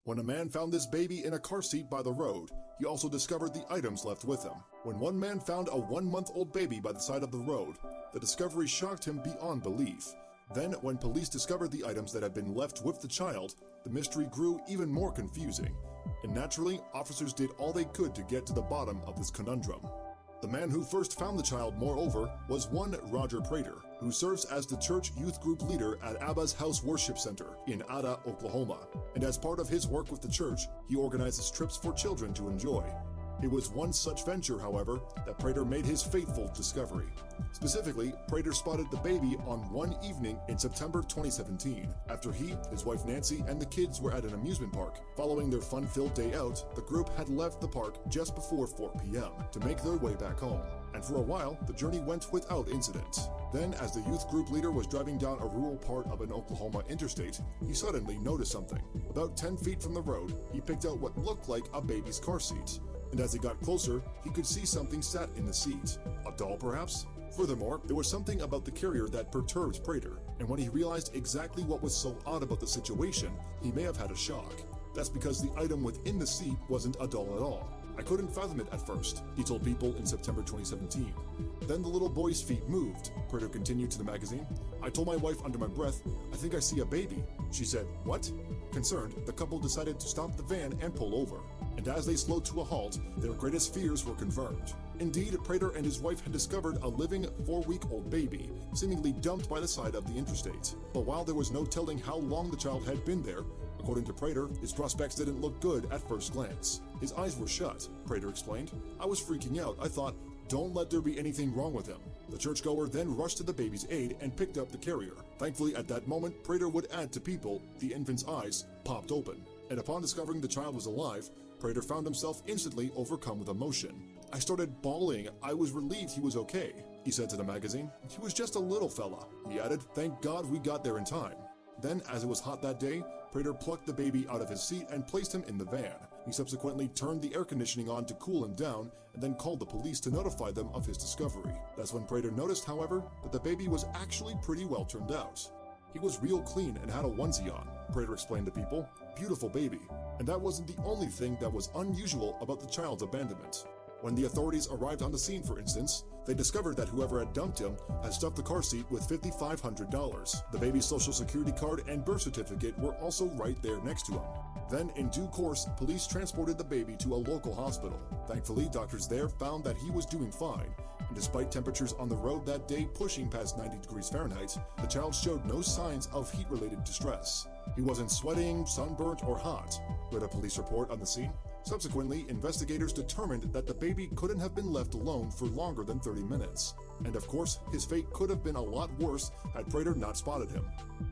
When a man found this baby in a car seat by the road, he also discovered the items left with him. When one man found a 1-month-old baby by the side of the road, the discovery shocked him beyond belief. Then, when police discovered the items that had been left with the child, the mystery grew even more confusing. And naturally, officers did all they could to get to the bottom of this conundrum. The man who first found the child, moreover, was one Roger Prater, who serves as the church youth group leader at Abba's House Worship Center in Ada, Oklahoma. And as part of his work with the church, he organizes trips for children to enjoy. It was one such venture, however, that Prater made his fateful discovery. Specifically, Prater spotted the baby on one evening in September 2017, after he, his wife Nancy, and the kids were at an amusement park. Following their fun-filled day out, the group had left the park just before 4 p.m. to make their way back home. And for a while, the journey went without incident. Then, as the youth group leader was driving down a rural part of an Oklahoma interstate, he suddenly noticed something. About 10 feet from the road, he picked out what looked like a baby's car seat. And as he got closer, he could see something sat in the seat. A doll, perhaps? Furthermore, there was something about the carrier that perturbed Prater, and when he realized exactly what was so odd about the situation, he may have had a shock. That's because the item within the seat wasn't a doll at all. I couldn't fathom it at first, he told People in September 2017. Then the little boy's feet moved, Prater continued to the magazine. I told my wife under my breath, I think I see a baby. She said, what? Concerned, the couple decided to stop the van and pull over. And as they slowed to a halt, their greatest fears were confirmed. Indeed, Prater and his wife had discovered a living 4-week-old baby, seemingly dumped by the side of the interstate. But while there was no telling how long the child had been there, according to Prater, his prospects didn't look good at first glance. His eyes were shut, Prater explained. I was freaking out. I thought, don't let there be anything wrong with him. The churchgoer then rushed to the baby's aid and picked up the carrier. Thankfully, at that moment, Prater would add to People, the infant's eyes popped open. And upon discovering the child was alive, Prater found himself instantly overcome with emotion. I started bawling. I was relieved he was okay, he said to the magazine. He was just a little fella, he added. Thank God we got there in time. Then, as it was hot that day, Prater plucked the baby out of his seat and placed him in the van. He subsequently turned the air conditioning on to cool him down and then called the police to notify them of his discovery. That's when Prater noticed, however, that the baby was actually pretty well turned out. He was real clean and had a onesie on, Prater explained to People. Beautiful baby. And that wasn't the only thing that was unusual about the child's abandonment. When the authorities arrived on the scene, for instance, they discovered that whoever had dumped him had stuffed the car seat with $5,500. The baby's social security card and birth certificate were also right there next to him. Then, in due course, police transported the baby to a local hospital. Thankfully, doctors there found that he was doing fine, and despite temperatures on the road that day pushing past 90 degrees Fahrenheit, the child showed no signs of heat-related distress. He wasn't sweating, sunburnt, or hot, read a police report on the scene. Subsequently, investigators determined that the baby couldn't have been left alone for longer than 30 minutes. And of course, his fate could have been a lot worse had Prater not spotted him.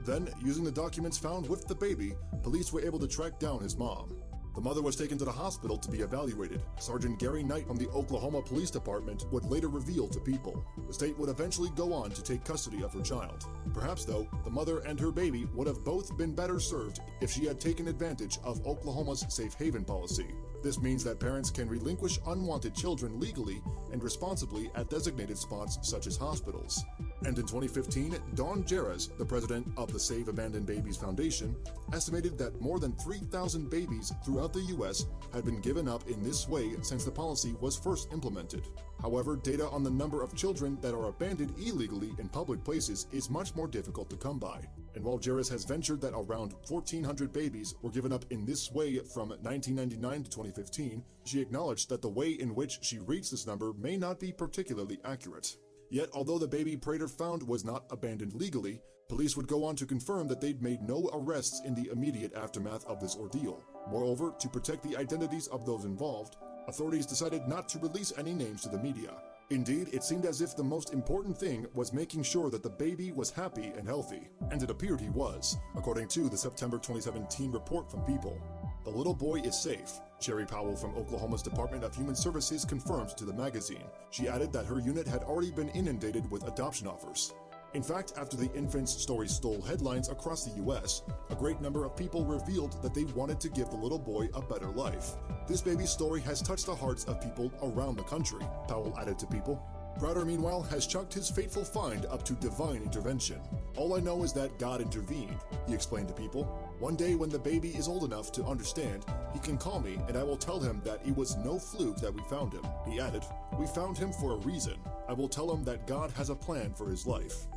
Then, using the documents found with the baby, police were able to track down his mom. The mother was taken to the hospital to be evaluated. Sergeant Gary Knight from the Oklahoma Police Department would later reveal to People. The state would eventually go on to take custody of her child. Perhaps, though, the mother and her baby would have both been better served if she had taken advantage of Oklahoma's safe haven policy. This means that parents can relinquish unwanted children legally and responsibly at designated spots such as hospitals. And in 2015, Dawn Jerez, the president of the Save Abandoned Babies Foundation, estimated that more than 3,000 babies throughout the U.S. had been given up in this way since the policy was first implemented. However, data on the number of children that are abandoned illegally in public places is much more difficult to come by. And while Jerez has ventured that around 1,400 babies were given up in this way from 1999 to 2015, she acknowledged that the way in which she reached this number may not be particularly accurate. Yet, although the baby Prater found was not abandoned legally, police would go on to confirm that they'd made no arrests in the immediate aftermath of this ordeal. Moreover, to protect the identities of those involved, authorities decided not to release any names to the media. Indeed, it seemed as if the most important thing was making sure that the baby was happy and healthy, and it appeared he was, according to the September 2017 report from People. The little boy is safe, Sherry Powell from Oklahoma's Department of Human Services confirmed to the magazine. She added that her unit had already been inundated with adoption offers. In fact, after the infant's story stole headlines across the U.S., a great number of people revealed that they wanted to give the little boy a better life. This baby's story has touched the hearts of people around the country, Powell added to People. Prater, meanwhile, has chalked his fateful find up to divine intervention. All I know is that God intervened, he explained to People. One day when the baby is old enough to understand, he can call me and I will tell him that it was no fluke that we found him. He added, "We found him for a reason. I will tell him that God has a plan for his life."